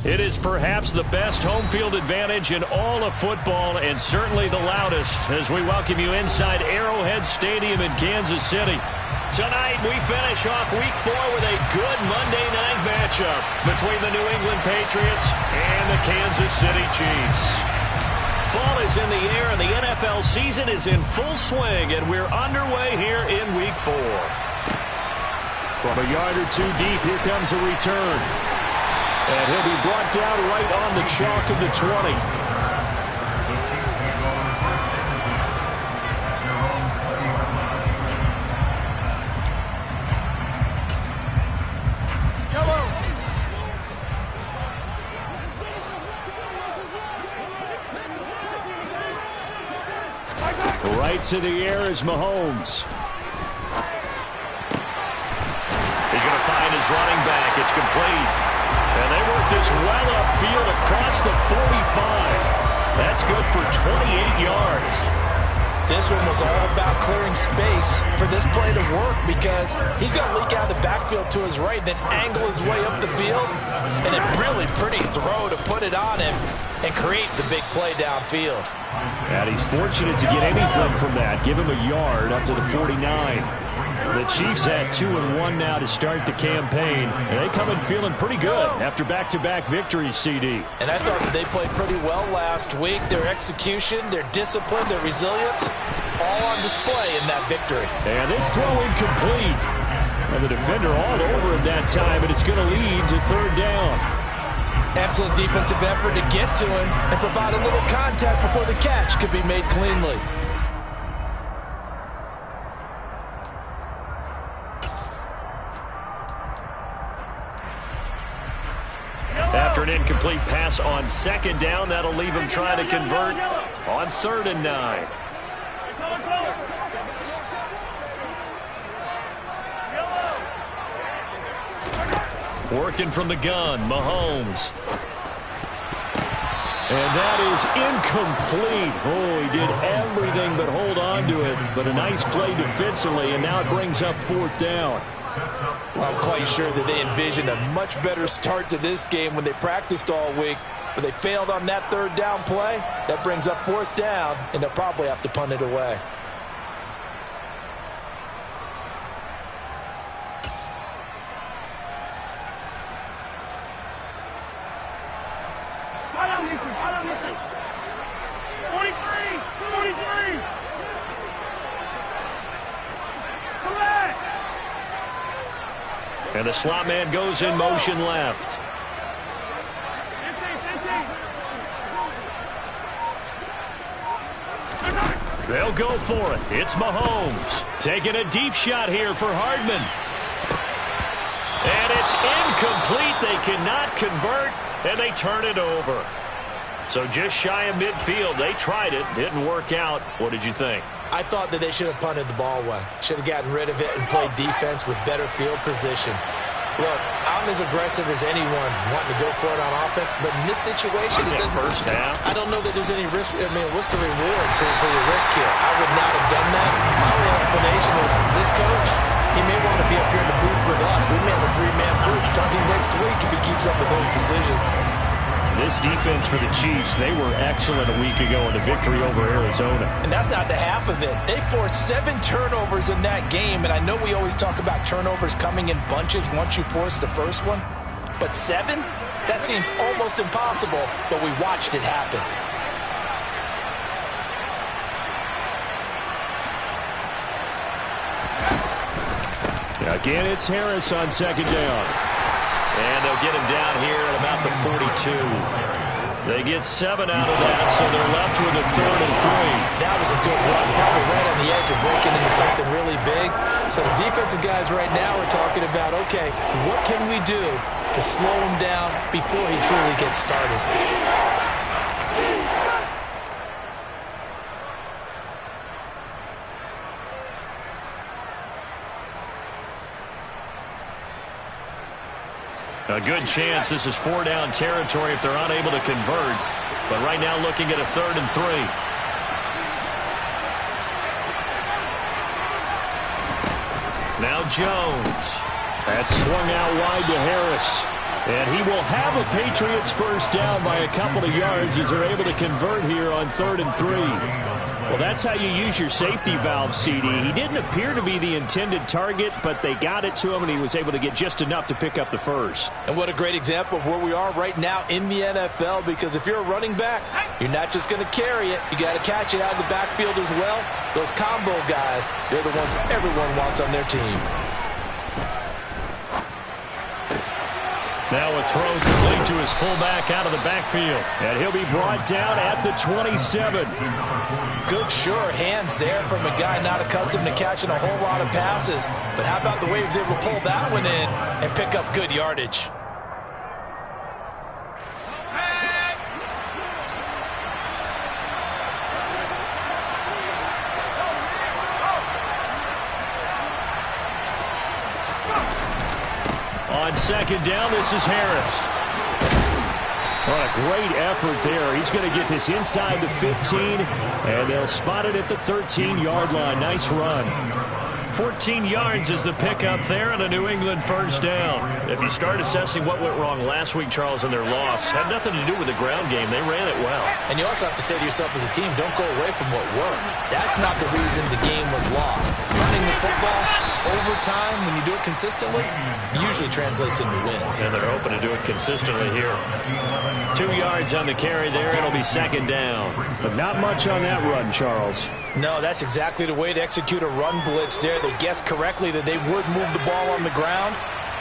It is perhaps the best home field advantage in all of football and certainly the loudest as we welcome you inside Arrowhead Stadium in Kansas City. Tonight we finish off Week 4 with a good Monday night matchup between the New England Patriots and the Kansas City Chiefs. Fall is in the air and the NFL season is in full swing, and we're underway here in Week 4. From a yard or two deep, here comes a return. And he'll be brought down right on the chalk of the 20. Right to the air is Mahomes. He's going to find his running back. It's complete. And they work this well upfield across the 45. That's good for 28 yards. This one was all about clearing space for this play to work because he's going to leak out of the backfield to his right, then angle his way up the field. And a really pretty throw to put it on him and create the big play downfield. And he's fortunate to get anything from that. Give him a yard up to the 49. The Chiefs at 2-1 now to start the campaign. And they come in feeling pretty good after back-to-back victories, CD. And I thought that they played pretty well last week. Their execution, their discipline, their resilience, all on display in that victory. And this throw incomplete. And the defender all over him that time, and it's going to lead to third down. Excellent defensive effort to get to him and provide a little contact before the catch could be made cleanly. After an incomplete pass on second down, that'll leave him trying to convert on 3rd and 9. Working from the gun, Mahomes. And that is incomplete. Oh, he did everything but hold on to it. But a nice play defensively, and now it brings up 4th down. Well, I'm quite sure that they envisioned a much better start to this game when they practiced all week. But they failed on that 3rd down play. That brings up 4th down, and they'll probably have to punt it away. And the slot man goes in motion left. They'll go for it. It's Mahomes. Taking a deep shot here for Hardman. And it's incomplete. They cannot convert, and they turn it over. So just shy of midfield. They tried it. Didn't work out. What did you think? I thought that they should have punted the ball away. Should have gotten rid of it and played defense with better field position. Look, I'm as aggressive as anyone wanting to go for it on offense, but in this situation, first half, I don't know that there's any risk. I mean, what's the reward for your risk here? I would not have done that. My only explanation is this coach, he may want to be up here in the booth with us. We may have a 3-man booth starting next week if he keeps up with those decisions. This defense for the Chiefs, they were excellent a week ago in the victory over Arizona. And that's not the half of it. They forced 7 turnovers in that game, and I know we always talk about turnovers coming in bunches once you force the first one, but 7? That seems almost impossible, but we watched it happen. Again, it's Harris on 2nd down. And they'll get him down here at about the 42. They get 7 out of that, so they're left with a 3rd and 3. That was a good run. Probably right on the edge of breaking into something really big. So the defensive guys right now are talking about, okay, what can we do to slow him down before he truly gets started? A good chance this is 4-down territory if they're unable to convert. But right now looking at a 3rd and 3. Now Jones. That's swung out wide to Harris. And he will have a Patriots first down by a couple of yards as they're able to convert here on 3rd and 3. Well, that's how you use your safety valve, CD. He didn't appear to be the intended target, but they got it to him, and he was able to get just enough to pick up the first. And what a great example of where we are right now in the NFL, because if you're a running back, you're not just going to carry it. You got to catch it out of the backfield as well. Those combo guys, they're the ones everyone wants on their team. Now a throw complete to his fullback out of the backfield. And he'll be brought down at the 27. Good, sure hands there from a guy not accustomed to catching a whole lot of passes. But how about the way he was able to pull that one in and pick up good yardage? On 2nd down, this is Harris. What a great effort there. He's going to get this inside the 15, and they'll spot it at the 13-yard line. Nice run. 14 yards is the pickup there and a New England first down. If you start assessing what went wrong last week, Charles, in their loss, had nothing to do with the ground game. They ran it well. And you also have to say to yourself as a team, don't go away from what worked. That's not the reason the game was lost. Running the football over time, when you do it consistently, usually translates into wins. And they're hoping to do it consistently here. 2 yards on the carry there. It'll be 2nd down. But not much on that run, Charles. No, that's exactly the way to execute a run blitz there. They guessed correctly that they would move the ball on the ground,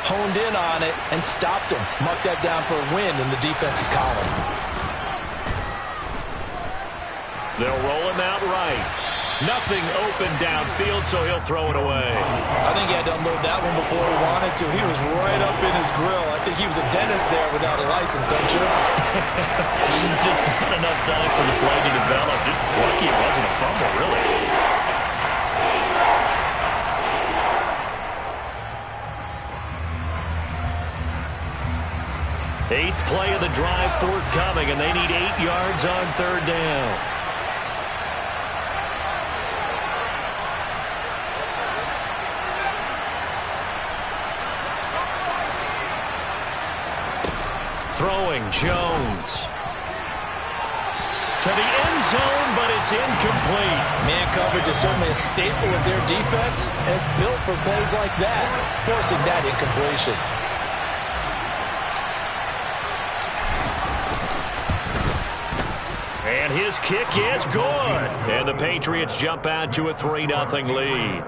honed in on it, and stopped them. Marked that down for a win in the defense's column. They'll roll him out right. Nothing open downfield, so he'll throw it away. I think he had to unload that one before he wanted to. He was right up in his grill. I think he was a dentist there without a license, don't you? Just not enough time for the play to develop. Just lucky it wasn't a fumble, really. Eighth play of the drive forthcoming, and they need 8 yards on 3rd down. Throwing Jones. To the end zone, but it's incomplete. Man coverage is certainly a staple of their defense, and it's built for plays like that, forcing that incompletion. And his kick is good. And the Patriots jump out to a 3-0 lead.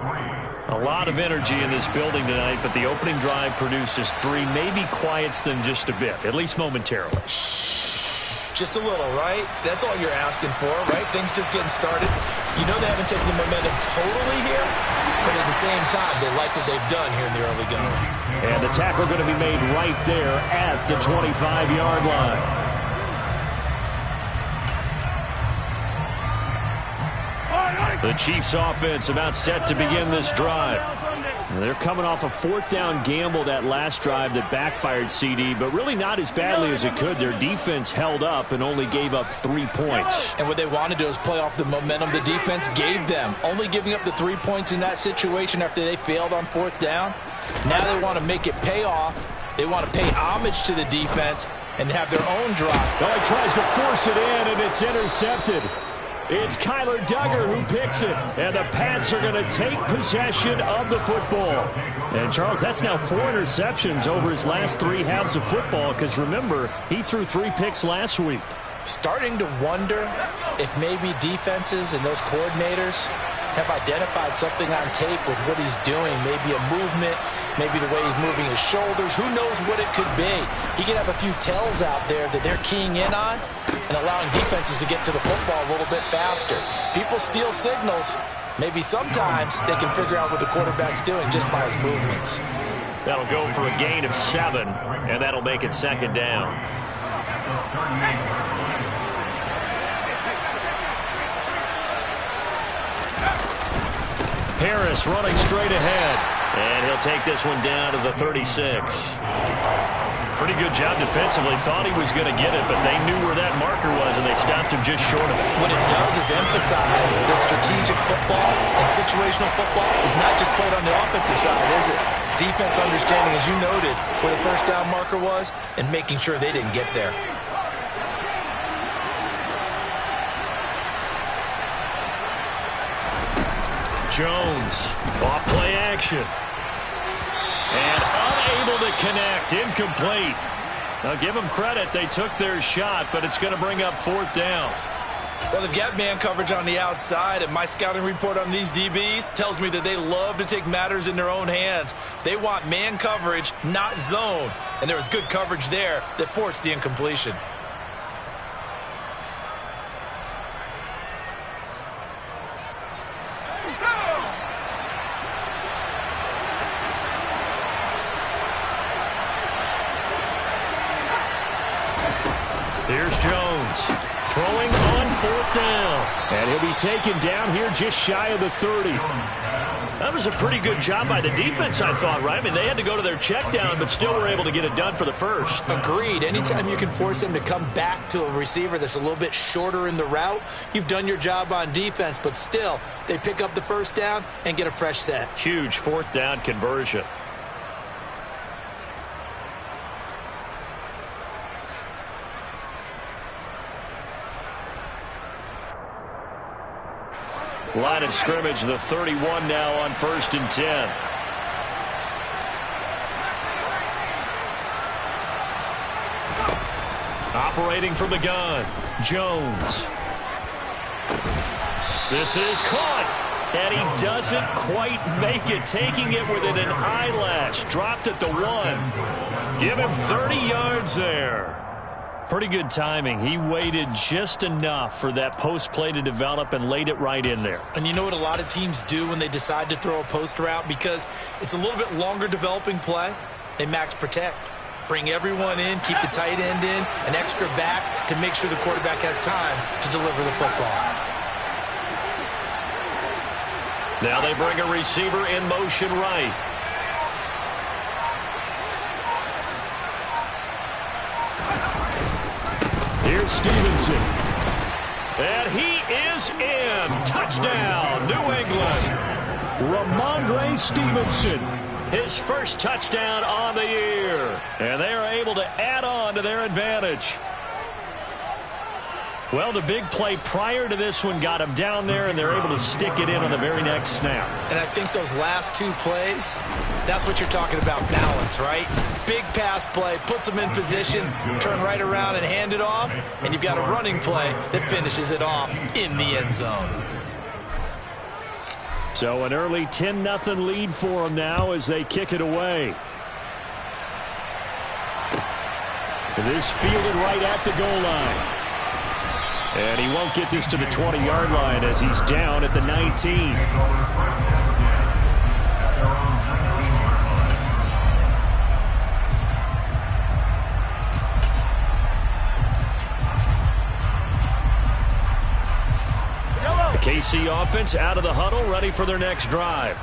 A lot of energy in this building tonight, but the opening drive produces 3, maybe quiets them just a bit, at least momentarily. Just a little, right? That's all you're asking for, right? Things just getting started. You know they haven't taken the momentum totally here, but at the same time, they like what they've done here in the early going. And the tackle going to be made right there at the 25-yard line. The Chiefs offense about set to begin this drive. They're coming off a 4th down gamble that last drive that backfired, CD, but really not as badly as it could. Their defense held up and only gave up 3 points. And what they want to do is play off the momentum the defense gave them. Only giving up the 3 points in that situation after they failed on 4th down. Now they want to make it pay off. They want to pay homage to the defense and have their own drive. Well, he tries to force it in, and it's intercepted. It's Kyler Duggar who picks it, and the Pats are going to take possession of the football. And, Charles, that's now 4 interceptions over his last 3 halves of football, because, remember, he threw 3 picks last week. Starting to wonder if maybe defenses and those coordinators have identified something on tape with what he's doing, maybe a movement, maybe the way he's moving his shoulders. Who knows what it could be? He could have a few tells out there that they're keying in on and allowing defenses to get to the football a little bit faster. People steal signals. Maybe sometimes they can figure out what the quarterback's doing just by his movements. That'll go for a gain of 7, and that'll make it 2nd down. Harris running straight ahead. And he'll take this one down to the 36. Pretty good job defensively. Thought he was going to get it, but they knew where that marker was, and they stopped him just short of it. What it does is emphasize that strategic football and situational football is not just played on the offensive side, is it? Defense understanding, as you noted, where the first down marker was and making sure they didn't get there. Jones, off play action. And unable to connect, incomplete. Now give them credit, they took their shot, but it's going to bring up 4th down. Well, they've got man coverage on the outside, and my scouting report on these DBs tells me that they love to take matters in their own hands. They want man coverage, not zone, and there was good coverage there that forced the incompletion. Here's Jones, throwing on 4th down. And he'll be taken down here just shy of the 30. That was a pretty good job by the defense, I thought, right? I mean, they had to go to their check down, but still were able to get it done for the first. Agreed. Anytime you can force them to come back to a receiver that's a little bit shorter in the route, you've done your job on defense, but still, they pick up the first down and get a fresh set. Huge 4th down conversion. Line of scrimmage, the 31 now on 1st and 10. Operating from the gun, Jones. This is caught, and he doesn't quite make it, taking it within an eyelash. Dropped at the 1. Give him 30 yards there. Pretty good timing. He waited just enough for that post play to develop and laid it right in there. And you know what a lot of teams do when they decide to throw a post route? Because it's a little bit longer developing play, they max protect. Bring everyone in, keep the tight end in, an extra back to make sure the quarterback has time to deliver the football. Now they bring a receiver in motion right. Here's Stevenson. And he is in. Touchdown, New England. Ramondre Stevenson. His first touchdown on the year. And they are able to add on to their advantage. Well, the big play prior to this one got him down there, and they're able to stick it in on the very next snap. And I think those last 2 plays, that's what you're talking about, balance, right? Big pass play, puts them in position, turn right around and hand it off, and you've got a running play that finishes it off in the end zone. So an early 10-0 lead for them now as they kick it away. This fielded right at the goal line. And he won't get this to the 20-yard line as he's down at the 19. The KC offense out of the huddle, ready for their next drive.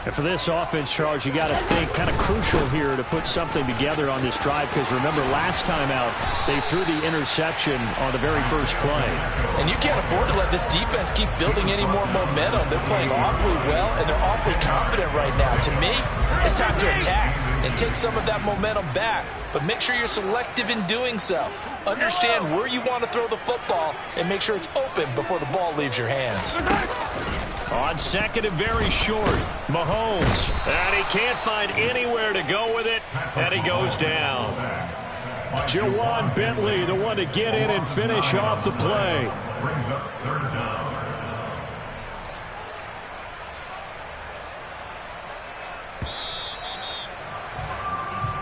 And for this offense, Charles, you got to think kind of crucial here to put something together on this drive, because remember last time out they threw the interception on the very first play. And you can't afford to let this defense keep building any more momentum. They're playing awfully well, and they're awfully confident right now. To me, it's time to attack and take some of that momentum back, but make sure you're selective in doing so. Understand where you want to throw the football and make sure it's open before the ball leaves your hands. On second and very short, Mahomes. And he can't find anywhere to go with it, and he goes down. Jawan Bentley, the one to get in and finish off the play.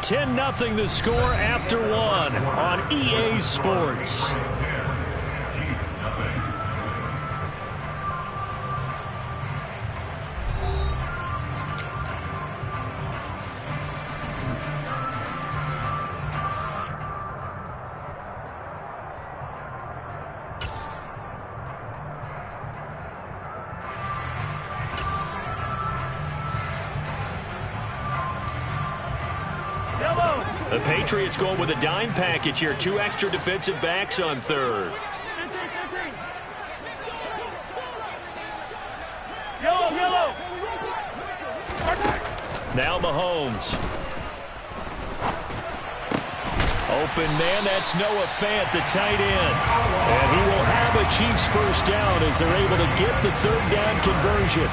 10-0 the score after 1 on EA Sports. The Patriots going with a dime package here. 2 extra defensive backs on third. Yellow. Now Mahomes. Open man, that's Noah Fant, the tight end. And he will have a Chiefs first down as they're able to get the third down conversion.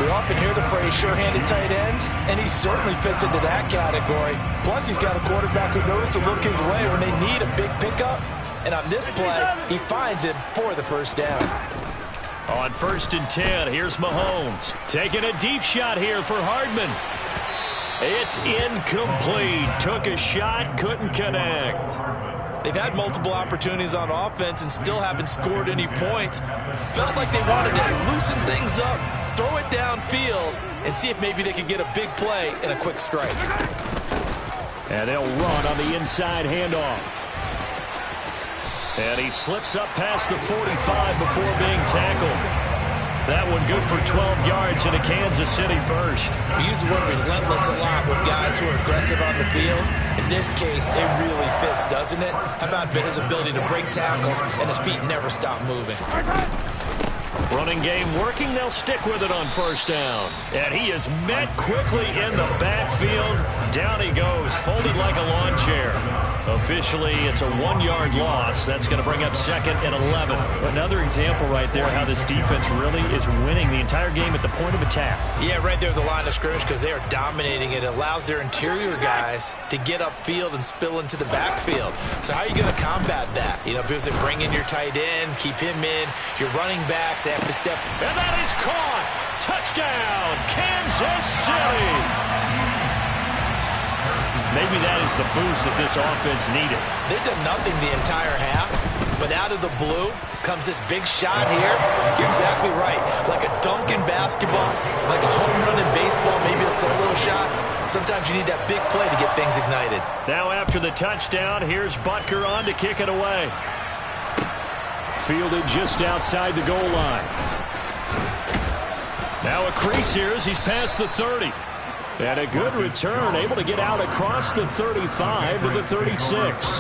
We often hear the phrase sure-handed tight ends, and he certainly fits into that category. Plus, he's got a quarterback who knows to look his way when they need a big pickup. And on this play, he finds it for the first down. On 1st and 10, here's Mahomes. Taking a deep shot here for Hardman. It's incomplete. Took a shot, couldn't connect. They've had multiple opportunities on offense and still haven't scored any points. Felt like they wanted to loosen things up, throw it downfield, and see if maybe they could get a big play and a quick strike. And they'll run on the inside handoff. And he slips up past the 45 before being tackled. That one good for 12 yards into Kansas City first. We use the word relentless a lot with guys who are aggressive on the field. In this case, it really fits, doesn't it? How about his ability to break tackles and his feet never stop moving? Running game working. They'll stick with it on first down. And he is met quickly in the backfield. Down he goes, folded like a lawn chair. Officially, it's a 1-yard loss. That's going to bring up 2nd and 11. Another example right there how this defense really is winning the entire game at the point of attack. Yeah, right there at the line of scrimmage because they are dominating it. It allows their interior guys to get upfield and spill into the backfield. So how are you going to combat that? You know, because they bring in your tight end, keep him in, your running backs, they have to step. And that is caught. Touchdown, Kansas City. Maybe that is the boost that this offense needed. They've done nothing the entire half, but out of the blue comes this big shot here. You're exactly right. Like a dunk in basketball, like a home run in baseball, maybe a solo shot. Sometimes you need that big play to get things ignited. Now after the touchdown, here's Butker on to kick it away. Fielded just outside the goal line. Now a crease here as he's past the 30. And a good return, able to get out across the 35 to the 36.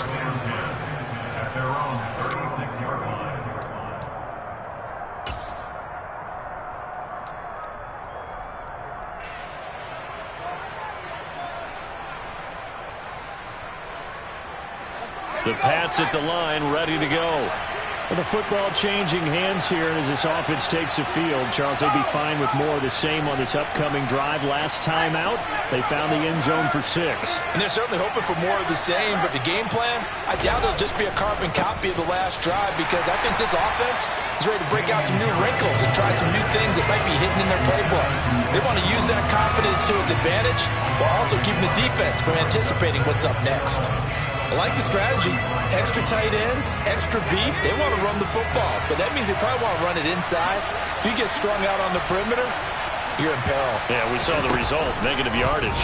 The Pats at the line, ready to go. With the football changing hands here as this offense takes the field. Charles, they'd be fine with more of the same on this upcoming drive. Last time out, they found the end zone for 6. And they're certainly hoping for more of the same, but the game plan, I doubt it'll just be a carbon copy of the last drive because I think this offense is ready to break out some new wrinkles and try some new things that might be hidden in their playbook. They want to use that confidence to its advantage while also keeping the defense from anticipating what's up next. I like the strategy. Extra tight ends, extra beef. They want to run the football, but that means they probably want to run it inside. If you get strung out on the perimeter, you're in peril. Yeah, we saw the result, negative yardage.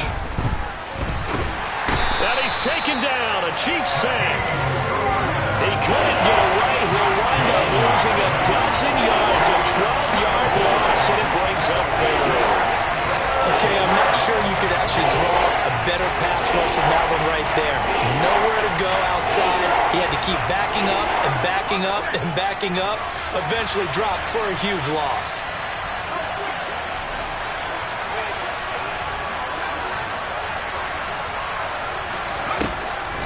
And he's taken down, a Chiefs sack. He couldn't get away. He'll wind up losing a dozen yards, a 12-yard loss, and it brings up 4. Okay, I'm not sure you could actually draw a better pass rush than that one right there. Nowhere to go outside. He had to keep backing up and backing up and backing up. Eventually dropped for a huge loss.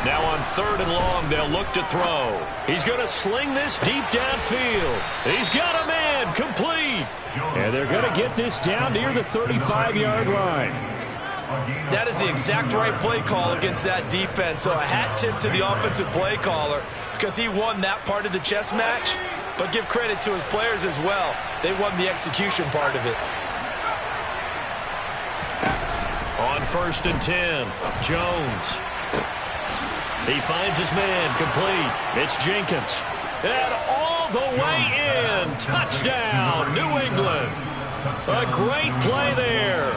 Now on 3rd and long, they'll look to throw. He's going to sling this deep downfield. He's got a man, complete. And they're going to get this down near the 35-yard line. That is the exact right play call against that defense. So a hat tip to the offensive play caller because he won that part of the chess match. But give credit to his players as well. They won the execution part of it. On 1st and 10, Jones. He finds his man, complete. It's Jenkins. And all the way in. Touchdown, New England. A great play there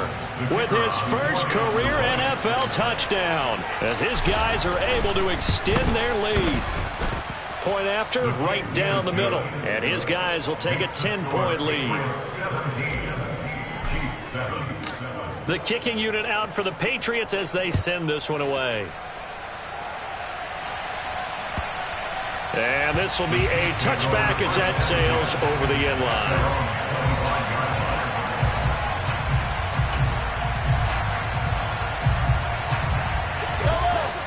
with his first career NFL touchdown as his guys are able to extend their lead. Point after, right down the middle. And his guys will take a 10-point lead. The kicking unit out for the Patriots as they send this one away. And this will be a touchback as that sails over the end line.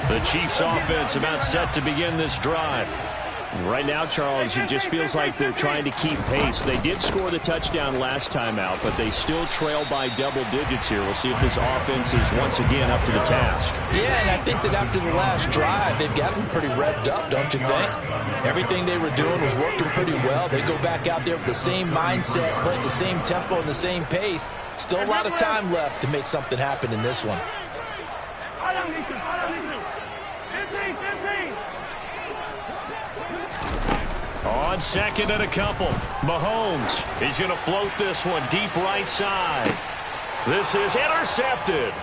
The Chiefs offense about set to begin this drive. Right now, Charles, it just feels like they're trying to keep pace. They did score the touchdown last time out, but they still trail by double digits here. We'll see if this offense is once again up to the task. Yeah, and I think that after the last drive, they've got to be pretty revved up, don't you think? Everything they were doing was working pretty well. They go back out there with the same mindset, playing the same tempo and the same pace. Still a lot of time left to make something happen in this one. On second and a couple, Mahomes. He's going to float this one deep right side. This is intercepted.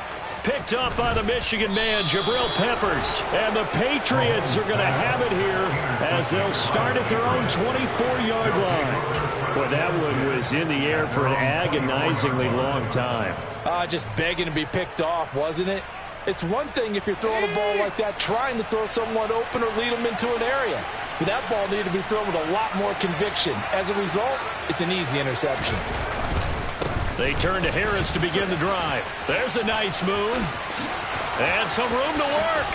Picked up by the Michigan man, Jabril Peppers. And the Patriots are going to have it here as they'll start at their own 24-yard line. Well, that one was in the air for an agonizingly long time. Just begging to be picked off, wasn't it? It's one thing if you're throwing a ball like that, trying to throw someone open or lead them into an area. But that ball needed to be thrown with a lot more conviction. As a result, it's an easy interception. They turn to Harris to begin the drive. There's a nice move. And some room to work.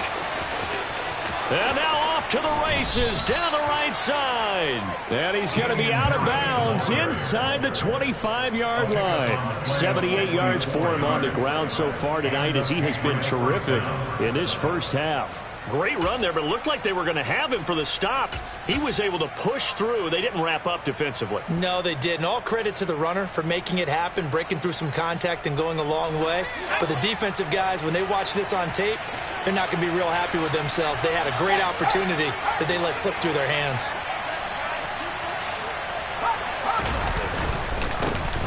And now off to the races down the right side. And he's going to be out of bounds inside the 25-yard line. 78 yards for him on the ground so far tonight as he has been terrific in this first half. Great run there, but it looked like they were going to have him for the stop. He was able to push through. They didn't wrap up defensively. No, they didn't. All credit to the runner for making it happen, breaking through some contact and going a long way. But the defensive guys, when they watch this on tape, they're not going to be real happy with themselves. They had a great opportunity that they let slip through their hands.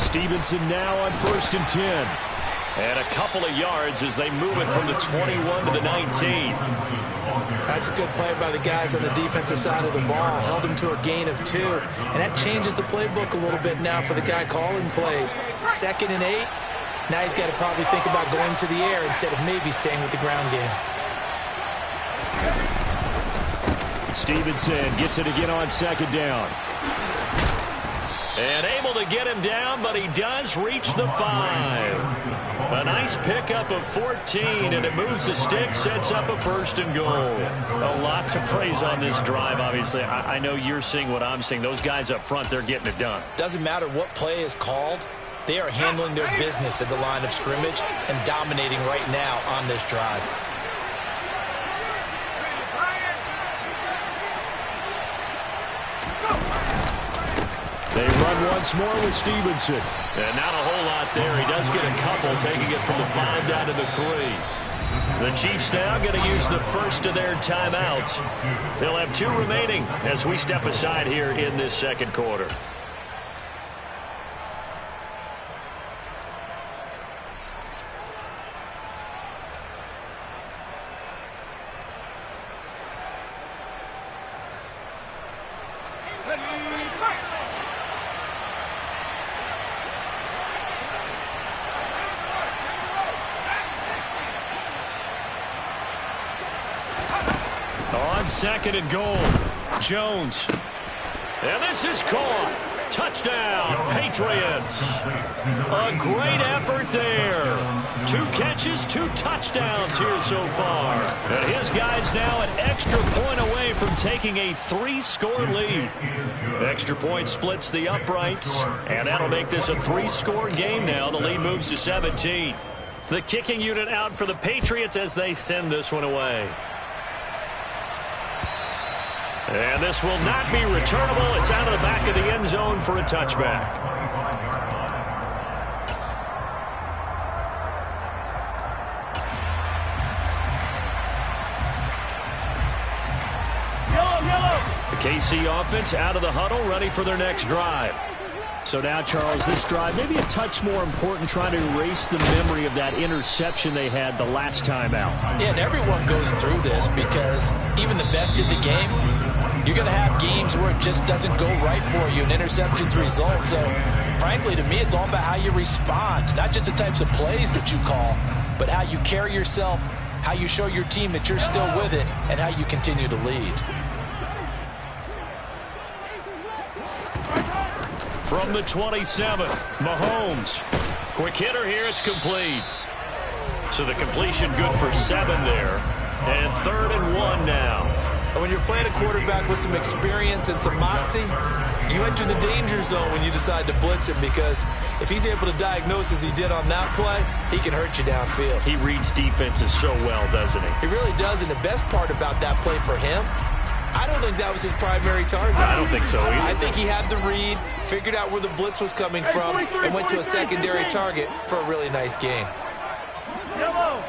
Stevenson now on 1st and 10. And a couple of yards as they move it from the 21 to the 19. That's a good play by the guys on the defensive side of the ball. Held him to a gain of 2. And that changes the playbook a little bit now for the guy calling plays. 2nd and 8. Now he's got to probably think about going to the air instead of maybe staying with the ground game. Stevenson gets it again on 2nd down. And able to get him down, but he does reach the 5. A nice pickup of 14, and it moves the stick, sets up a 1st and goal. A lot to praise on this drive, obviously. I know you're seeing what I'm seeing. Those guys up front, they're getting it done. Doesn't matter what play is called. They are handling their business at the line of scrimmage and dominating right now on this drive. They run once more with Stevenson. And not a whole lot there. He does get a couple, taking it from the 5 down to the 3. The Chiefs now going to use the first of their timeouts. They'll have 2 remaining as we step aside here in this second quarter. On 2nd and goal, Jones. And this is caught. Touchdown, Patriots. A great effort there. 2 catches, 2 touchdowns here so far. And his guys now an extra point away from taking a 3-score lead. Extra point splits the uprights, and that'll make this a 3-score game now. The lead moves to 17. The kicking unit out for the Patriots as they send this one away. And this will not be returnable. It's out of the back of the end zone for a touchback. The KC offense out of the huddle, ready for their next drive. So now, Charles, this drive maybe a touch more important, trying to erase the memory of that interception they had the last time out. Yeah, and everyone goes through this because even the best in the game, you're going to have games where it just doesn't go right for you, and interceptions result. So, frankly, to me, it's all about how you respond, not just the types of plays that you call, but how you carry yourself, how you show your team that you're still with it, and how you continue to lead. From the 27, Mahomes. Quick hitter here, it's complete. So the completion good for 7 there. And 3rd and 1 now. And when you're playing a quarterback with some experience and some moxie, you enter the danger zone when you decide to blitz him, because if he's able to diagnose as he did on that play, he can hurt you downfield. He reads defenses so well, doesn't he? He really does, and the best part about that play for him, I don't think that was his primary target. I don't think so either. I think he had the read, figured out where the blitz was coming from, and went to a secondary target for a really nice game. Yellow.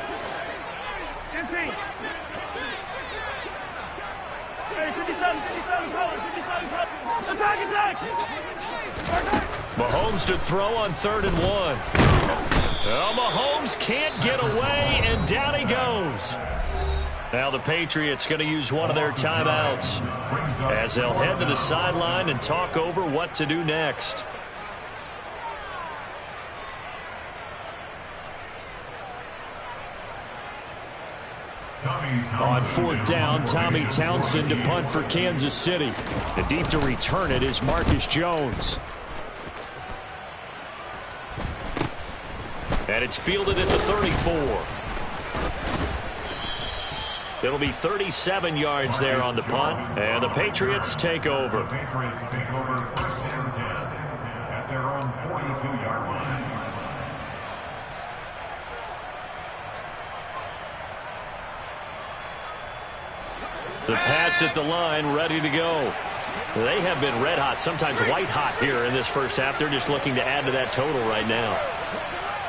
Mahomes to throw on 3rd and 1. Well, Mahomes can't get away, and down he goes. Now the Patriots going to use one of their timeouts as they'll head to the sideline and talk over what to do next. On 4th down, Tommy Townsend to punt for Kansas City. The deep to return it is Marcus Jones. And it's fielded at the 34. It'll be 37 yards there on the punt, and the Patriots take over. The Patriots take over 1st and 10 at their own 42-yard line. The Pats at the line, ready to go. They have been red hot, sometimes white hot here in this first half. They're just looking to add to that total right now.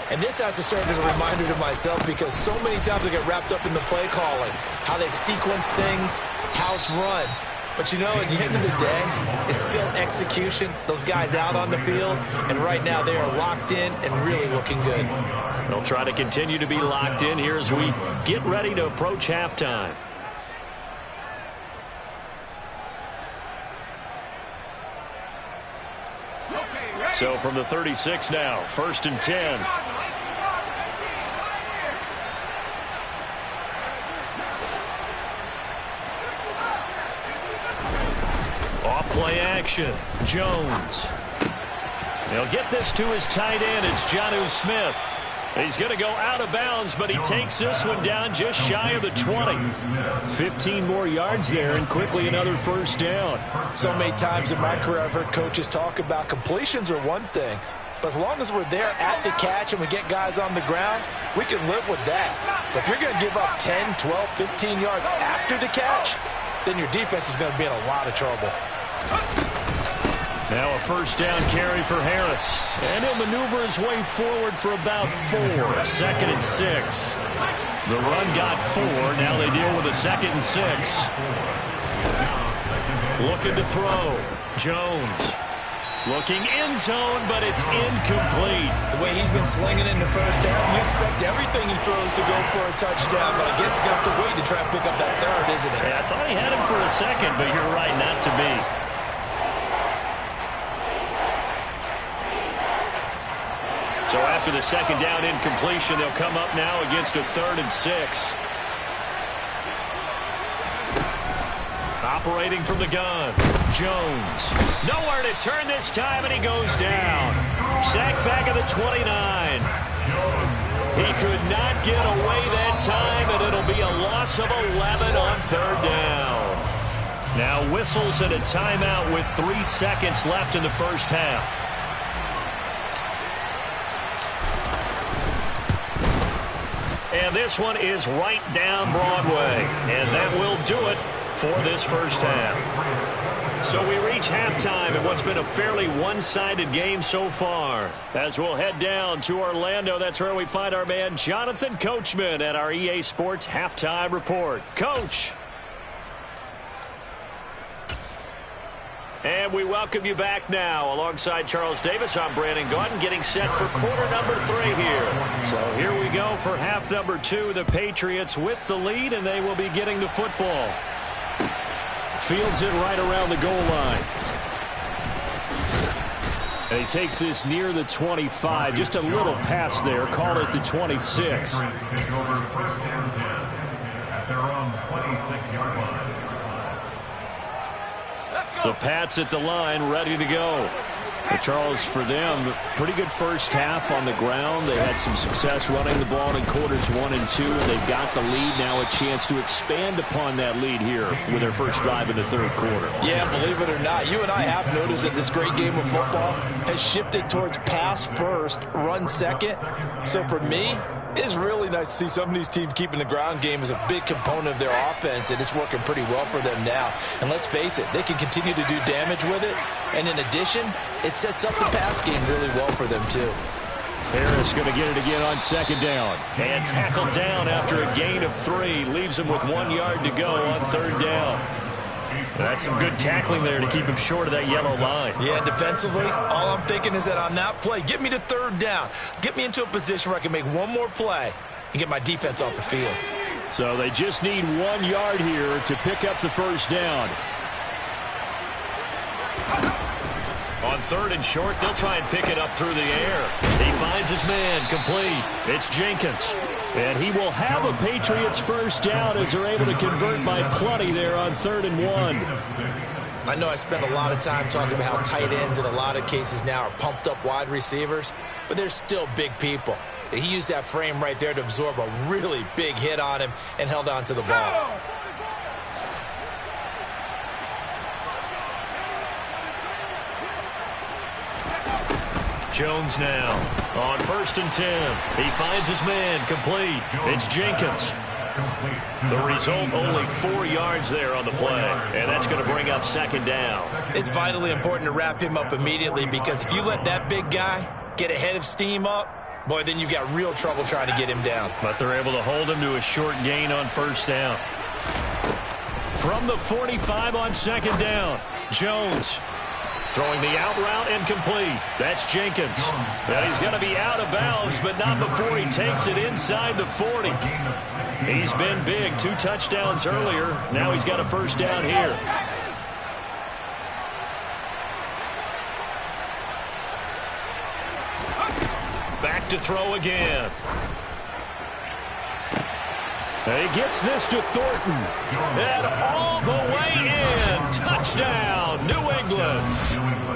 And this has to serve as a reminder to myself, because so many times I get wrapped up in the play calling, how they've sequenced things, how it's run. But, you know, at the end of the day, it's still execution. Those guys out on the field, and right now they are locked in and really looking good. They'll try to continue to be locked in here as we get ready to approach halftime. So from the 36 now, 1st and 10. Off play action, Jones. He'll get this to his tight end. It's Jonnu Smith. He's going to go out of bounds, but he takes this one down just shy of the 20. 15 more yards there, and quickly another 1st down. So many times in my career I've heard coaches talk about completions are one thing, but as long as we're there at the catch and we get guys on the ground, we can live with that. But if you're going to give up 10, 12, 15 yards after the catch, then your defense is going to be in a lot of trouble. Now a 1st down carry for Harris. And he'll maneuver his way forward for about 4. 2nd and 6. The run got 4. Now they deal with a 2nd and 6. Looking to throw. Jones. Looking end zone, but it's incomplete. The way he's been slinging in the first half, you expect everything he throws to go for a touchdown, but I guess he's going to have to wait to try and pick up that 3rd, isn't it? Yeah, I thought he had him for a second, but you're right, not to be. So after the 2nd down incompletion, they'll come up now against a 3rd and 6. Operating from the gun, Jones. Nowhere to turn this time, and he goes down. Sacked back at the 29. He could not get away that time, and it'll be a loss of 11 on 3rd down. Now whistles and a timeout with 3 seconds left in the first half. And this one is right down Broadway. And that will do it for this first half. So we reach halftime in what's been a fairly one-sided game so far. As we'll head down to Orlando, that's where we find our man Jonathan Coachman at our EA Sports Halftime Report. Coach. And we welcome you back now. Alongside Charles Davis, I'm Brandon Gaudin, getting set for quarter number 3 here. So here we go for half number 2. The Patriots with the lead, and they will be getting the football. Fields it right around the goal line. And he takes this near the 25. Just a little pass there. Call it the 26. Take over 1st and 10 at their own 26-yard line. The Pats at the line, ready to go. But Charles, for them, pretty good first half on the ground. They had some success running the ball in quarters 1 and 2, and they've got the lead now, a chance to expand upon that lead here with their first drive in the third quarter. Yeah, believe it or not, you and I have noticed that this great game of football has shifted towards pass first, run second. So for me, it's really nice to see some of these teams keeping the ground game as a big component of their offense, and it's working pretty well for them now. And let's face it, they can continue to do damage with it. And in addition, it sets up the pass game really well for them too. Harris going to get it again on second down. And tackled down after a gain of 3. Leaves him with 1 yard to go on third down. That's some good tackling there to keep him short of that yellow line. Yeah, defensively, all I'm thinking is that on that play, get me to third down. Get me into a position where I can make one more play and get my defense off the field. So they just need 1 yard here to pick up the first down. On third and short, they'll try and pick it up through the air. He finds his man, complete. It's Jenkins. And he will have a Patriots first down as they're able to convert by plenty there on 3rd and 1. I know I spent a lot of time talking about how tight ends in a lot of cases now are pumped up wide receivers, but they're still big people. He used that frame right there to absorb a really big hit on him and held on to the ball. Jones now on 1st and 10. He finds his man, complete. It's Jenkins. The result, only 4 yards there on the play, and that's going to bring up 2nd down. It's vitally important to wrap him up immediately, because if you let that big guy get ahead of steam up, boy, then you've got real trouble trying to get him down. But they're able to hold him to a short gain on 1st down. From the 45 on 2nd down, Jones. Throwing the out route and complete. That's Jenkins. Now he's going to be out of bounds, but not before he takes it inside the 40. He's been big. 2 touchdowns earlier. Now he's got a first down here. Back to throw again. He gets this to Thornton. And all the way in. Touchdown, New England.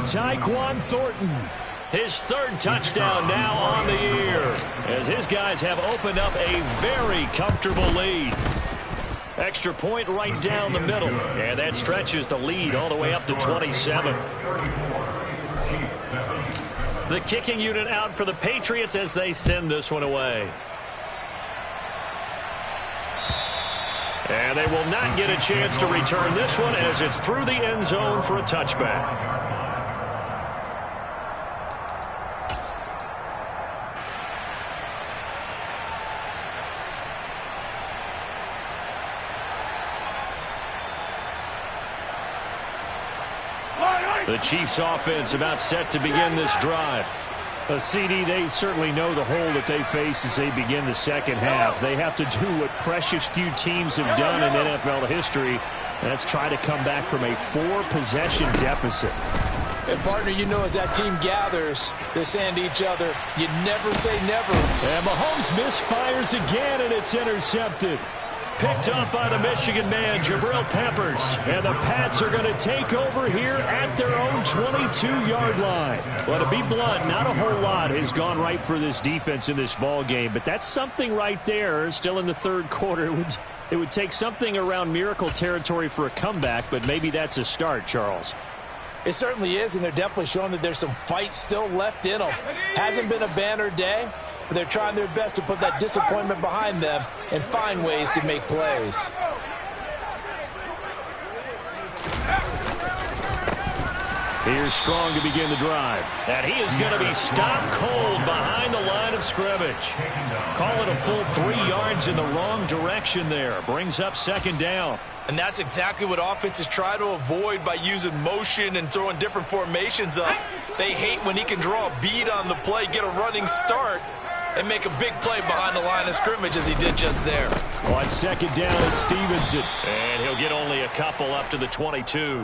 Tyquan Thornton. His 3rd touchdown now on the year, as his guys have opened up a very comfortable lead. Extra point right down the middle, and that stretches the lead all the way up to 27. The kicking unit out for the Patriots as they send this one away. And they will not get a chance to return this one as it's through the end zone for a touchback. The Chiefs offense about set to begin this drive. CD, they certainly know the hole that they face as they begin the second half. They have to do what precious few teams have done in NFL history. That's try to come back from a 4-possession deficit. And partner, you know, as that team gathers, they're saying to each other, you never say never. And Mahomes misfires again, and it's intercepted. Picked up by the Michigan man, Jabril Peppers. And the Pats are going to take over here at their own 22-yard line. Well, to be blunt, not a whole lot has gone right for this defense in this ball game, but that's something right there. Still in the 3rd quarter. It would take something around miracle territory for a comeback, but maybe that's a start, Charles. It certainly is, and they're definitely showing that there's some fight still left in them. Hasn't been a banner day, but they're trying their best to put that disappointment behind them and find ways to make plays. Here's Strong to begin the drive. And he is going to be stopped cold behind the line of scrimmage. Call it a full 3 yards in the wrong direction there. Brings up 2nd down. And that's exactly what offenses try to avoid by using motion and throwing different formations up. They hate when he can draw a bead on the play, get a running start, and make a big play behind the line of scrimmage as he did just there. On 2nd down, it's Stevenson. And he'll get only a couple up to the 22.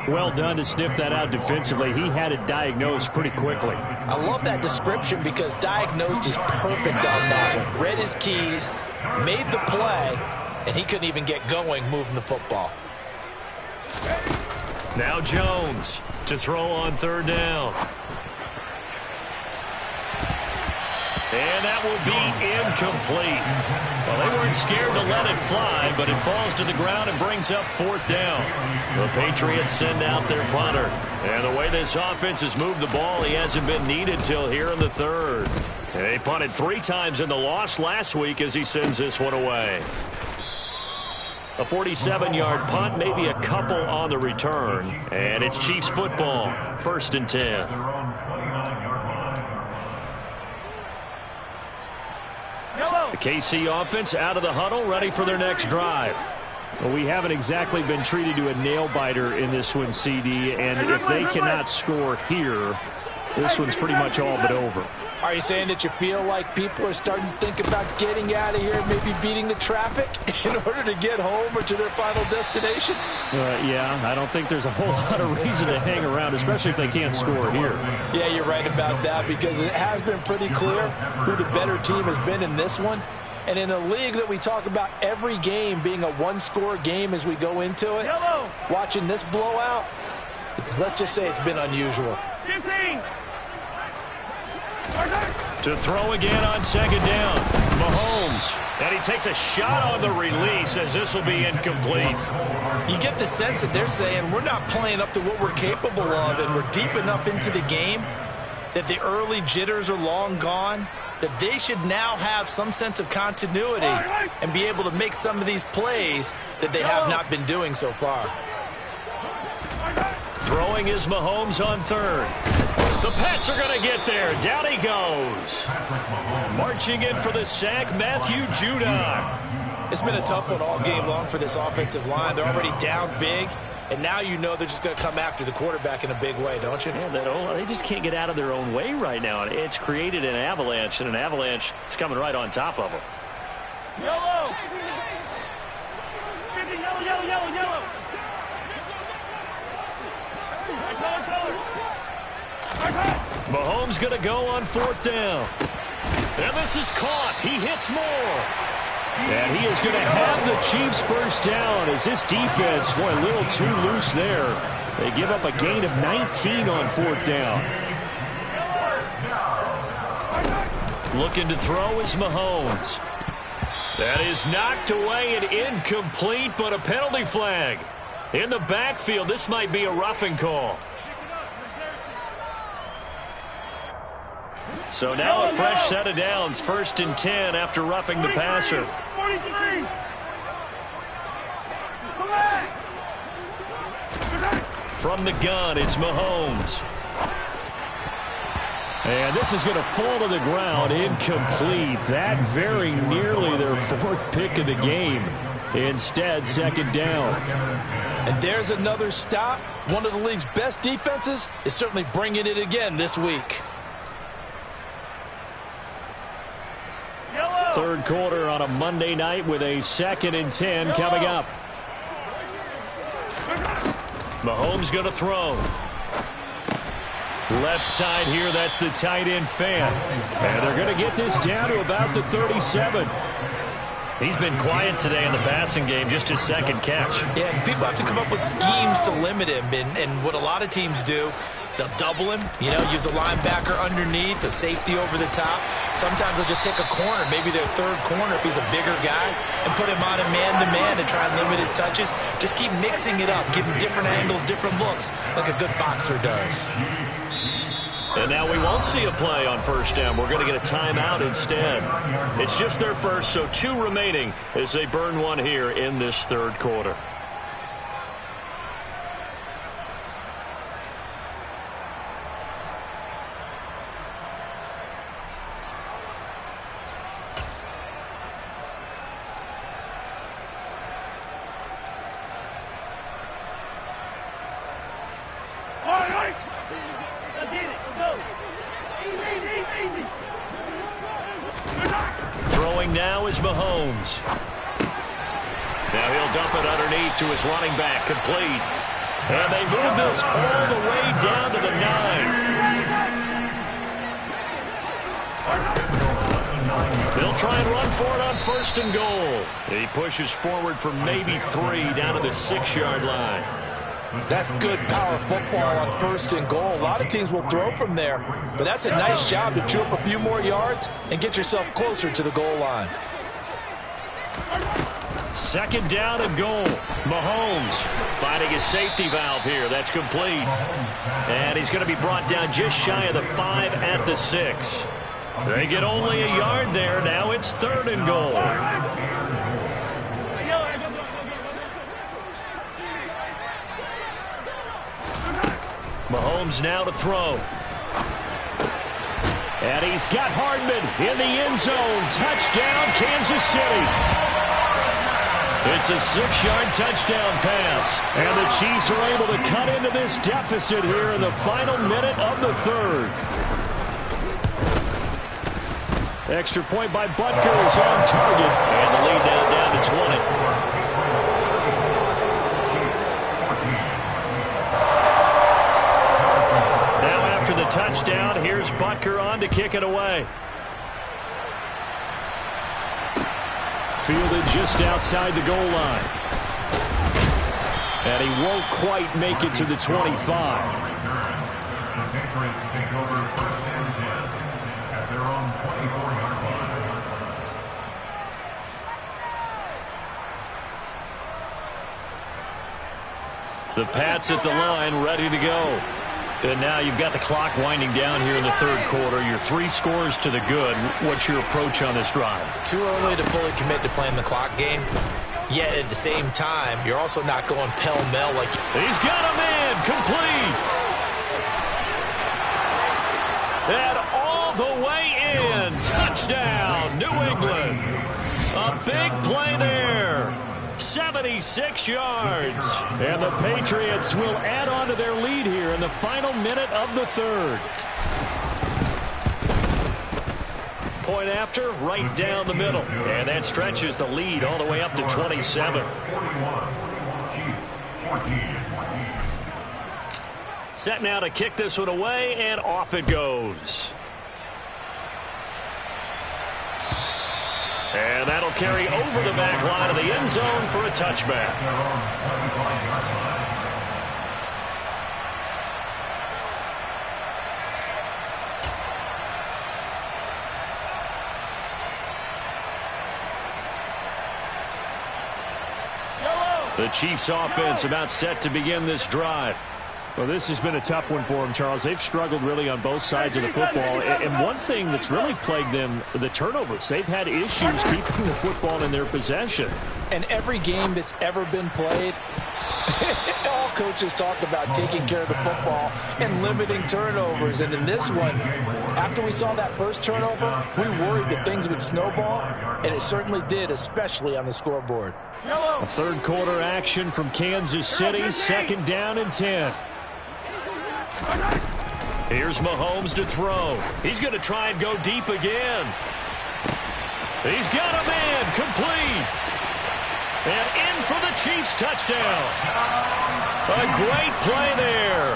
Well done to sniff that out defensively. He had it diagnosed pretty quickly. I love that description because diagnosed is perfect on that one. Read his keys, made the play, and he couldn't even get going moving the football. Now Jones to throw on third down. And that will be incomplete. Well, they weren't scared to let it fly, but it falls to the ground and brings up fourth down. The Patriots send out their punter. And the way this offense has moved the ball, he hasn't been needed till here in the third. And they punted 3 times in the loss last week as he sends this one away. A 47-yard punt, maybe a couple on the return. And it's Chiefs football, 1st and 10. The KC offense out of the huddle, ready for their next drive. Well, we haven't exactly been treated to a nail-biter in this one, CD, and if they cannot score here, this one's pretty much all but over. Are you saying that you feel like people are starting to think about getting out of here, maybe beating the traffic in order to get home or to their final destination? Yeah, I don't think there's a whole lot of reason to hang around, especially if they can't score here. Yeah, you're right about that, because it has been pretty clear who the better team has been in this one. And in a league that we talk about every game being a one-score game as we go into it, watching this blowout, let's just say it's been unusual. 15. To throw again on second down. Mahomes. And he takes a shot on the release as this will be incomplete. You get the sense that they're saying we're not playing up to what we're capable of, and we're deep enough into the game that the early jitters are long gone, that they should now have some sense of continuity and be able to make some of these plays that they have not been doing so far. Throwing is Mahomes on third. The Pats are going to get there. Down he goes. Marching in for the sack, Matthew Judon. It's been a tough one all game long for this offensive line. They're already down big, and now you know they're just going to come after the quarterback in a big way, don't you? Yeah, they just can't get out of their own way right now. It's created an avalanche, and an avalanche is coming right on top of them. Yellow! Yellow, yellow, yellow, yellow! Mahomes going to go on fourth down. And this is caught. He hits more. And he is going to have the Chiefs first down as this defense, boy, a little too loose there. They give up a gain of 19 on fourth down. Looking to throw is Mahomes. That is knocked away and incomplete, but a penalty flag. In the backfield, this might be a roughing call. So now a fresh set of downs, 1st and 10 after roughing the passer. 43. From the gun, it's Mahomes. And this is going to fall to the ground, incomplete. That very nearly their 4th pick of the game. Instead, second down. And there's another stop. One of the league's best defenses is certainly bringing it again this week. Third quarter on a Monday night with a 2nd and 10 coming up. Mahomes going to throw. Left side here, that's the tight end fan. And they're going to get this down to about the 37. He's been quiet today in the passing game, just his 2nd catch. Yeah, and people have to come up with schemes to limit him. And what a lot of teams do, they'll double him, use a linebacker underneath, a safety over the top. Sometimes they'll just take a corner, maybe their 3rd corner if he's a bigger guy, and put him on a man-to-man and try and limit his touches. Just keep mixing it up, give him different angles, different looks, like a good boxer does. And now we won't see a play on first down. We're going to get a timeout instead. It's just their first, so 2 remaining as they burn one here in this 3rd quarter. Throwing now is Mahomes. Now he'll dump it underneath to his running back, complete. And they move this all the way down to the 9. They'll try and run for it on 1st and goal. He pushes forward for maybe 3 down to the 6-yard line. That's good power football on 1st and goal. A lot of teams will throw from there, but that's a nice job to chew up a few more yards and get yourself closer to the goal line. 2nd down and goal. Mahomes finding his safety valve here. That's complete. And he's going to be brought down just shy of the 5 at the 6. They get only a yard there. Now it's 3rd and goal. Mahomes now to throw. And he's got Hardman in the end zone. Touchdown, Kansas City. It's a 6-yard touchdown pass. And the Chiefs are able to cut into this deficit here in the final minute of the 3rd. Extra point by Butker is on target. And the lead now down to 20. The touchdown. Here's Butker on to kick it away. Fielded just outside the goal line. And he won't quite make it to the 25. The Patriots take over 1st and 10 at their own 24-yard line. The Pats at the line, ready to go. And now you've got the clock winding down here in the 3rd quarter. You're 3 scores to the good. What's your approach on this drive? Too early to fully commit to playing the clock game. Yet at the same time, you're also not going pell-mell like... He's got a man complete. And all the way in. Touchdown, New England. A big play there. 76 yards. And the Patriots will add on to their lead here in the final minute of the 3rd. Point after, right down the middle. And that stretches the lead all the way up to 27. Set now to kick this one away, and off it goes. And that'll carry over the back line of the end zone for a touchback. The Chiefs offense about set to begin this drive. Well, this has been a tough one for them, Charles. They've struggled really on both sides of the football. And one thing that's really plagued them, the turnovers. They've had issues keeping the football in their possession. And every game that's ever been played, all coaches talk about taking care of the football and limiting turnovers. And in this one, after we saw that first turnover, we worried that things would snowball, and it certainly did, especially on the scoreboard. A 3rd quarter action from Kansas City, 2nd down and 10. Here's Mahomes to throw. He's going to try and go deep again. He's got a man complete. And in for the Chiefs touchdown. A great play there.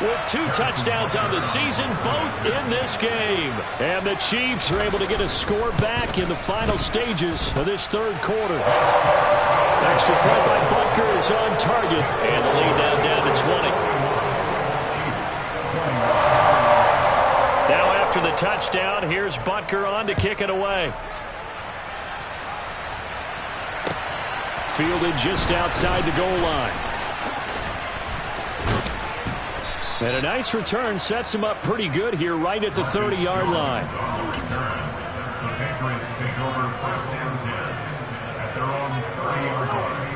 With 2 touchdowns on the season, both in this game. And the Chiefs are able to get a score back in the final stages of this 3rd quarter. Extra point by Butker is on target. And the lead now down to 20. Now after the touchdown, here's Butker on to kick it away. Fielded just outside the goal line. And a nice return sets him up pretty good here right at the 30-yard line. The Patriots take over 1st and 10 at their own 30-yard line.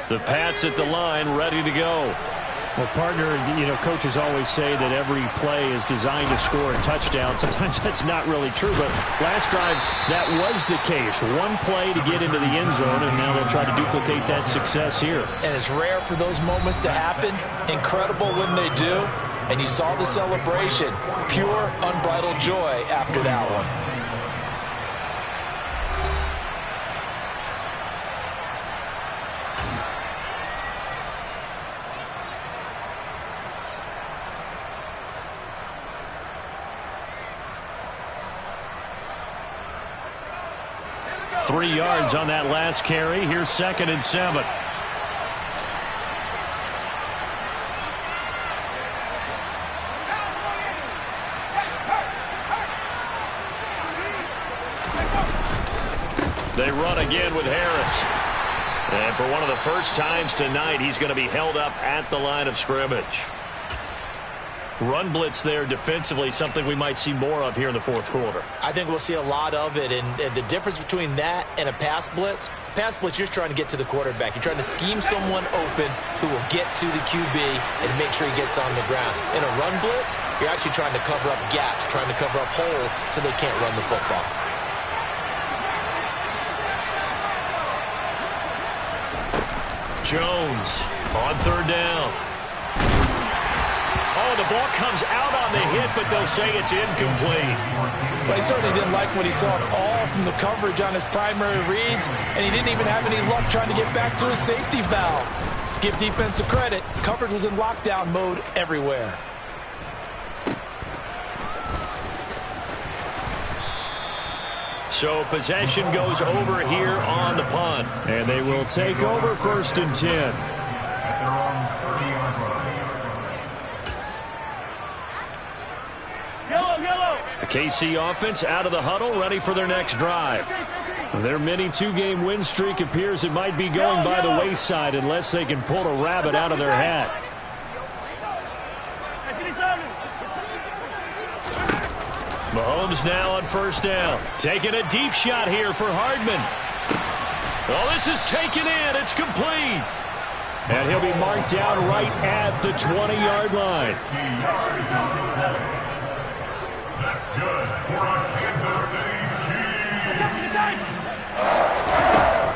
The Pats at the line, ready to go. Well, partner, coaches always say that every play is designed to score a touchdown. Sometimes that's not really true, but last drive, that was the case. One play to get into the end zone, and now they'll try to duplicate that success here. And it's rare for those moments to happen. Incredible when they do. And you saw the celebration. Pure, unbridled joy after that one. 3 yards on that last carry. Here's 2nd and 7. They run again with Harris. And for one of the first times tonight, he's going to be held up at the line of scrimmage. Run blitz there defensively, something we might see more of here in the 4th quarter. I think we'll see a lot of it, and the difference between that and a pass blitz, you're trying to get to the quarterback. You're trying to scheme someone open who will get to the QB and make sure he gets on the ground. In a run blitz, you're actually trying to cover up gaps, trying to cover up holes so they can't run the football. Jones on 3rd down. Oh, the ball comes out on the hit, but they'll say it's incomplete. Well, he certainly didn't like what he saw at all from the coverage on his primary reads, and he didn't even have any luck trying to get back to his safety valve. Give defense a credit. Coverage was in lockdown mode everywhere. So possession goes over here on the punt. And they will take over 1st and 10. At their own 30-yard line. The KC offense out of the huddle, ready for their next drive. Their mini 2-game win streak appears it might be going by the wayside unless they can pull a rabbit out of their hat. Mahomes now on 1st down. Taking a deep shot here for Hardman. Oh, this is taken in. It's complete. And he'll be marked down right at the 20-yard line. That's good for a Kansas City Chiefs.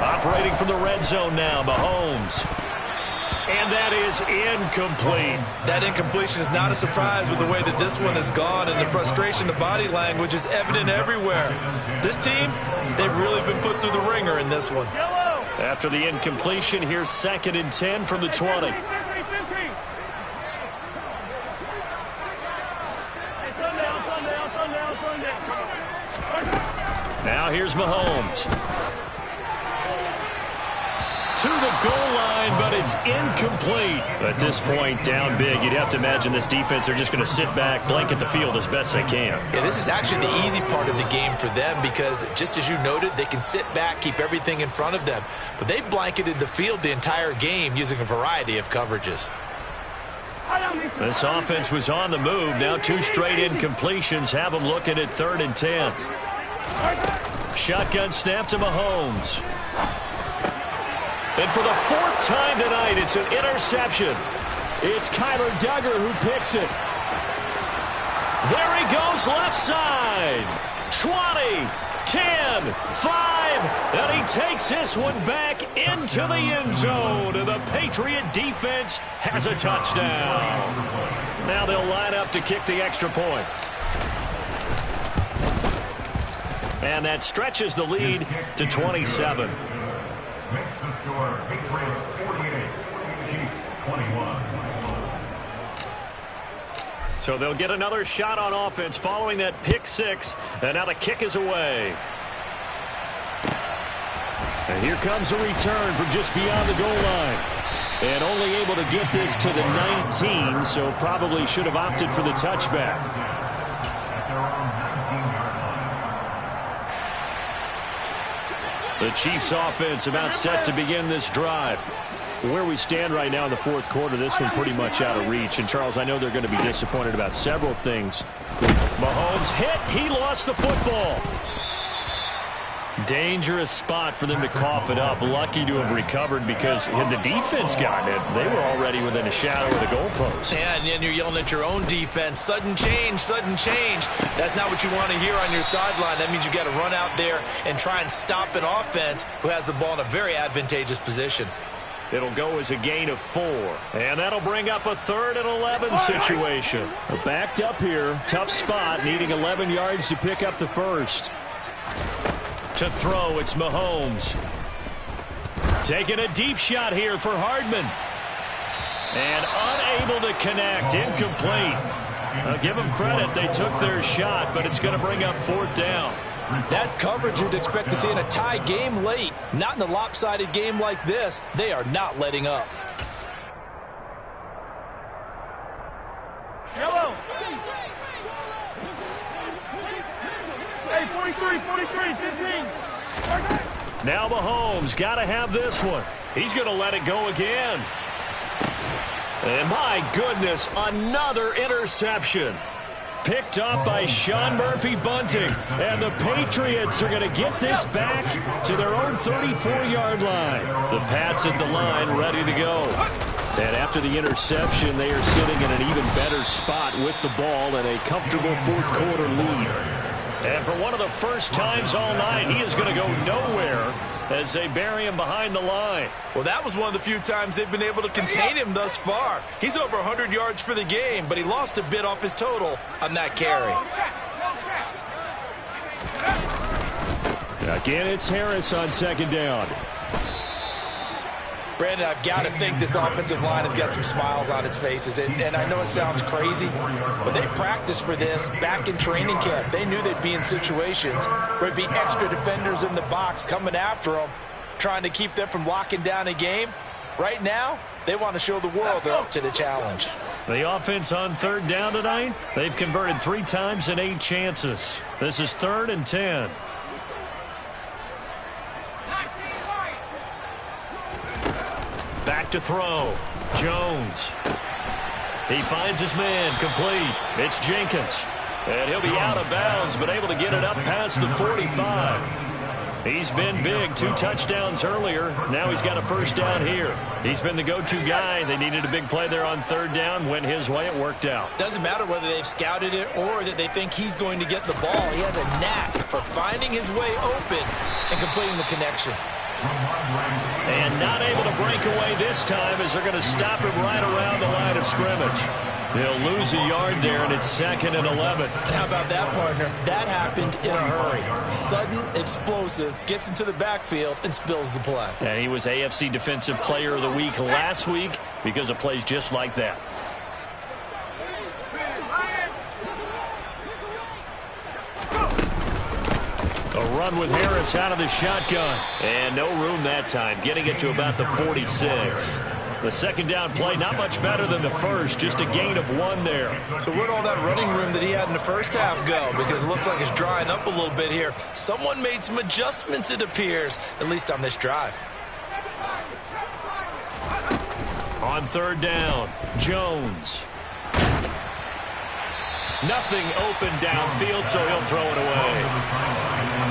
Operating from the red zone now, Mahomes. And that is incomplete. That incompletion is not a surprise with the way that this one has gone, and the frustration, the body language is evident everywhere. This team, they've really been put through the ringer in this one. After the incompletion, here's 2nd and 10 from the 20. Now here's Mahomes. To the goal line, but it's incomplete. At this point, down big, you'd have to imagine this defense, they're just going to sit back, blanket the field as best they can. Yeah, this is actually the easy part of the game for them because, just as you noted, they can sit back, keep everything in front of them. But they blanketed the field the entire game using a variety of coverages. This offense was on the move. Now 2 straight incompletions have them looking at 3rd and 10. Shotgun snap to Mahomes. And for the 4th time tonight, it's an interception. It's Kyler Duggar who picks it. There he goes left side. 20, 10, 5, and he takes this one back into the end zone. And the Patriot defense has a touchdown. Now they'll line up to kick the extra point. And that stretches the lead to 27. Makes the score Patriots 48, Chiefs 21. So they'll get another shot on offense following that pick 6. And now the kick is away. And here comes a return from just beyond the goal line. And only able to get this to the 19, so probably should have opted for the touchback. At their own 19-yard line. The Chiefs offense about set to begin this drive. Where we stand right now in the 4th quarter, this one pretty much out of reach. And, Charles, I know they're going to be disappointed about several things. Mahomes hit. He lost the football. Dangerous spot for them to cough it up. Lucky to have recovered because had the defense gotten it, they were already within a shadow of the goalpost. Yeah, and then you're yelling at your own defense. Sudden change, sudden change. That's not what you want to hear on your sideline. That means you got to run out there and try and stop an offense who has the ball in a very advantageous position. It'll go as a gain of 4. And that'll bring up a 3rd and 11 situation. Backed up here. Tough spot. Needing 11 yards to pick up the first. To throw, it's Mahomes. Taking a deep shot here for Hardman. And unable to connect. Incomplete. I'll give them credit. They took their shot, but it's going to bring up 4th down. That's coverage you'd expect to see in a tie game late. Not in a lopsided game like this. They are not letting up. Yellow. Hey, 43, 15. Now Mahomes got to have this one. He's going to let it go again. And my goodness, another interception. Picked up by Sean Murphy-Bunting. And the Patriots are going to get this back to their own 34-yard line. The Pats at the line ready to go. And after the interception, they are sitting in an even better spot with the ball and a comfortable fourth-quarter lead. And for one of the first times all night, he is going to go nowhere as they bury him behind the line. Well, that was one of the few times they've been able to contain him thus far. He's over 100 yards for the game, but he lost a bit off his total on that carry. Again, it's Harris on second down. Brandon, I've got to think this offensive line has got some smiles on its faces. And I know it sounds crazy, but they practiced for this back in training camp. They knew they'd be in situations where there'd be extra defenders in the box coming after them, trying to keep them from locking down a game. Right now, they want to show the world they're up to the challenge. The offense on third down tonight, they've converted 3 times in 8 chances. This is 3rd and 10. Back to throw. Jones. He finds his man complete. It's Jenkins. And he'll be out of bounds, but able to get it up past the 45. He's been big. 2 touchdowns earlier. Now he's got a first down here. He's been the go-to guy. They needed a big play there on third down. Went his way. It worked out. Doesn't matter whether they've scouted it or that they think he's going to get the ball. He has a knack for finding his way open and completing the connection. And not able to break away this time as they're going to stop him right around the line of scrimmage. They'll lose a yard there, and it's 2nd and 11. How about that, partner? That happened in a hurry. Sudden, explosive, gets into the backfield, and spills the play. And he was AFC Defensive Player of the Week last week because of plays just like that. A run with Harris out of the shotgun. And no room that time, getting it to about the 46. The second down play, not much better than the first, just a gain of 1 there. So where'd all that running room that he had in the first half go? Because it looks like it's drying up a little bit here. Someone made some adjustments, it appears, at least on this drive. On third down, Jones. Nothing open downfield, so he'll throw it away.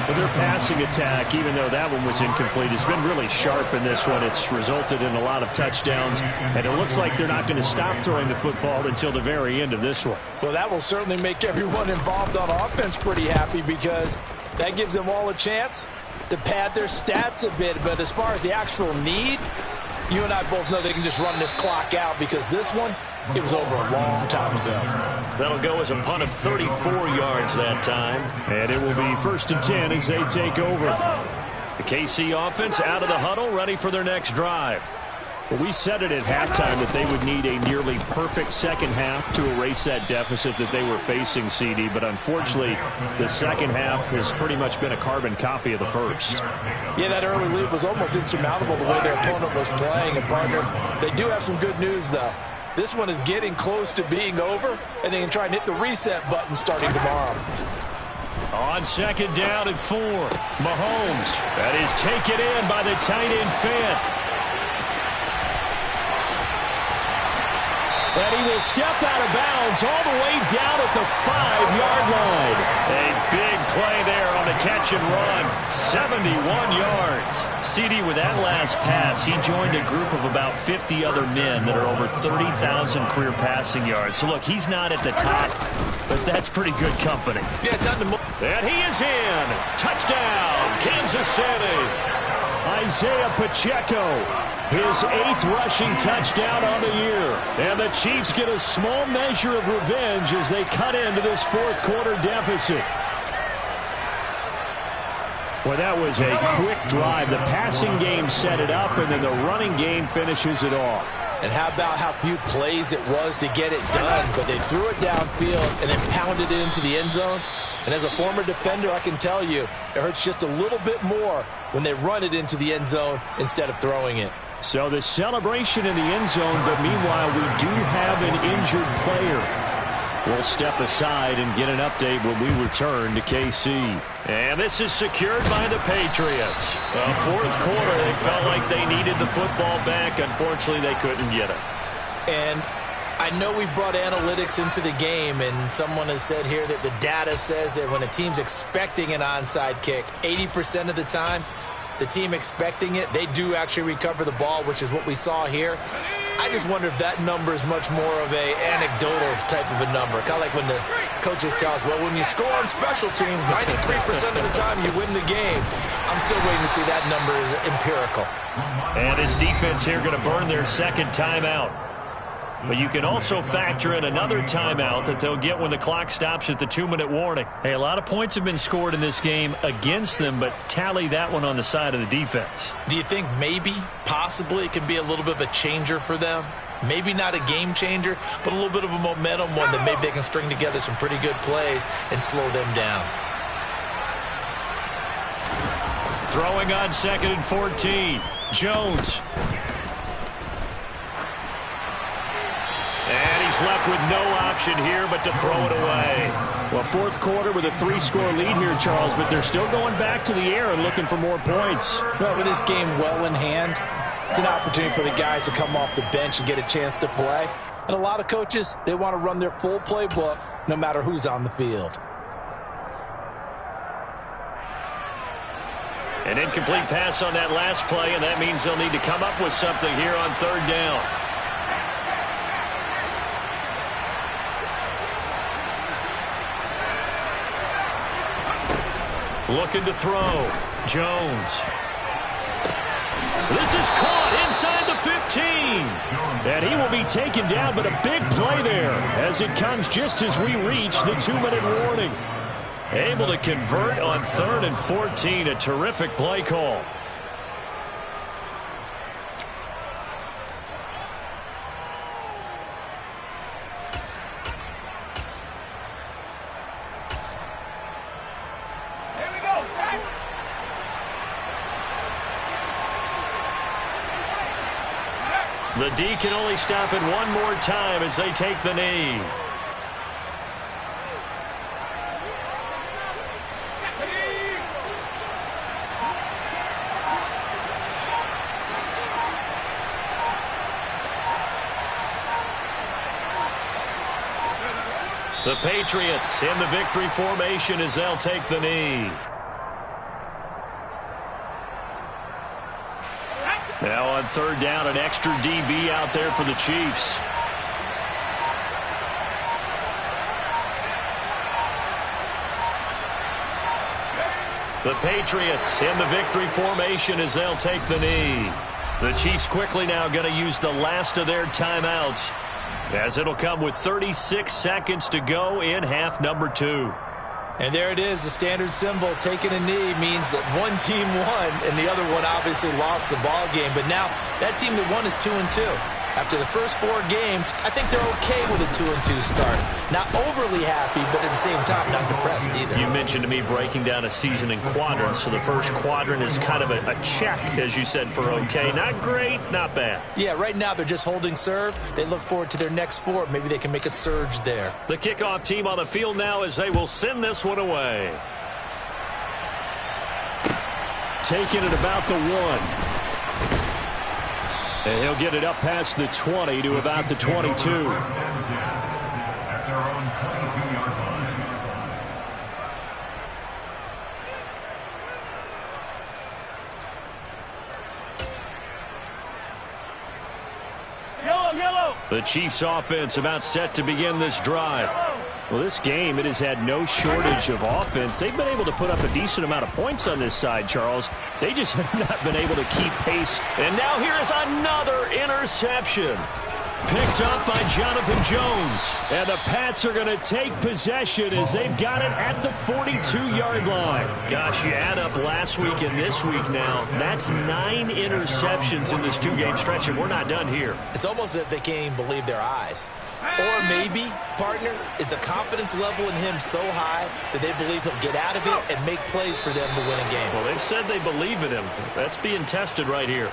But their passing attack, even though that one was incomplete, has been really sharp in this one. It's resulted in a lot of touchdowns, and it looks like they're not going to stop throwing the football until the very end of this one. Well, that will certainly make everyone involved on offense pretty happy because that gives them all a chance to pad their stats a bit. But as far as the actual need, you and I both know they can just run this clock out because this one, it was over a long time ago. That'll go as a punt of 34 yards that time. And it will be 1st and 10 as they take over. The KC offense out of the huddle, ready for their next drive. Well, we said it at halftime that they would need a nearly perfect second half to erase that deficit that they were facing, CD. But unfortunately, the second half has pretty much been a carbon copy of the first. Yeah, that early lead was almost insurmountable the way their opponent was playing. And, partner, they do have some good news, though. This one is getting close to being over, and they can try and hit the reset button starting tomorrow. On second down and 4, Mahomes. That is taken in by the tight end Fant. And he will step out of bounds all the way down at the 5-yard line. A big play there on the catch and run. 71 yards. CD, with that last pass, he joined a group of about 50 other men that are over 30,000 career passing yards. So, look, he's not at the top, but that's pretty good company. Yeah, it's not the and he is in. Touchdown, Kansas City. Isaiah Pacheco, his 8th rushing touchdown on the year. And the Chiefs get a small measure of revenge as they cut into this fourth-quarter deficit. Well, that was a quick drive. The passing game set it up, and then the running game finishes it off. And how about how few plays it was to get it done, but they threw it downfield and then pounded it into the end zone. And as a former defender, I can tell you, it hurts just a little bit more when they run it into the end zone instead of throwing it. So the celebration in the end zone, but meanwhile we do have an injured player. We'll step aside and get an update when we return to KC. And this is secured by the Patriots. Fourth quarter, they felt like they needed the football back. Unfortunately, they couldn't get it. And I know we brought analytics into the game, and someone has said here that the data says that when a team's expecting an onside kick, 80% of the time, the team expecting it, they do actually recover the ball, which is what we saw here. I just wonder if that number is much more of a anecdotal type of a number. Kind of like when the coaches tell us, well, when you score on special teams, 93% of the time you win the game. I'm still waiting to see that number is empirical. And this defense here going to burn their second timeout. But you can also factor in another timeout that they'll get when the clock stops at the 2-minute warning. Hey, a lot of points have been scored in this game against them, but tally that one on the side of the defense. Do you think maybe, possibly, it can be a little bit of a changer for them? Maybe not a game changer, but a little bit of a momentum one that maybe they can string together some pretty good plays and slow them down. Throwing on 2nd and 14. Jones. And he's left with no option here but to throw it away. Well, fourth quarter with a 3-score lead here, Charles, but they're still going back to the air and looking for more points. Well, with this game well in hand, it's an opportunity for the guys to come off the bench and get a chance to play. And a lot of coaches, they want to run their full playbook no matter who's on the field. An incomplete pass on that last play, and that means they'll need to come up with something here on 3rd down. Looking to throw. Jones. This is caught inside the 15. And he will be taken down, but a big play there as it comes just as we reach the 2-minute warning. Able to convert on 3rd and 14. A terrific play call. The D can only stop it one more time as they take the knee. The Patriots in the victory formation as they'll take the knee. Now on 3rd down, an extra DB out there for the Chiefs. The Patriots in the victory formation as they'll take the knee. The Chiefs quickly now going to use the last of their timeouts, as it'll come with 36 seconds to go in half number 2. And there it is, the standard symbol. Taking a knee means that one team won and the other one obviously lost the ball game. But now that team that won is 2-2. After the first 4 games, I think they're okay with a 2-2 start. Not overly happy, but at the same time, not depressed either. You mentioned to me breaking down a season in quadrants. So the first quadrant is kind of a check, as you said, for okay. Not great, not bad. Yeah, right now they're just holding serve. They look forward to their next 4. Maybe they can make a surge there. The kickoff team on the field now as they will send this one away. Taking it about the 1. And he'll get it up past the 20 to about the 22. At their own 22-yard line. Yellow. The Chiefs offense about set to begin this drive. Well, this game, it has had no shortage of offense. They've been able to put up a decent amount of points on this side, Charles. They just have not been able to keep pace. And now here is another interception. Picked up by Jonathan Jones. And the Pats are going to take possession as they've got it at the 42-yard line. Gosh, you add up last week and this week now. That's 9 interceptions in this 2-game stretch, and we're not done here. It's almost as if they can't even believe their eyes. Or maybe, partner, is the confidence level in him so high that they believe he'll get out of it and make plays for them to win a game. Well, they've said they believe in him. That's being tested right here.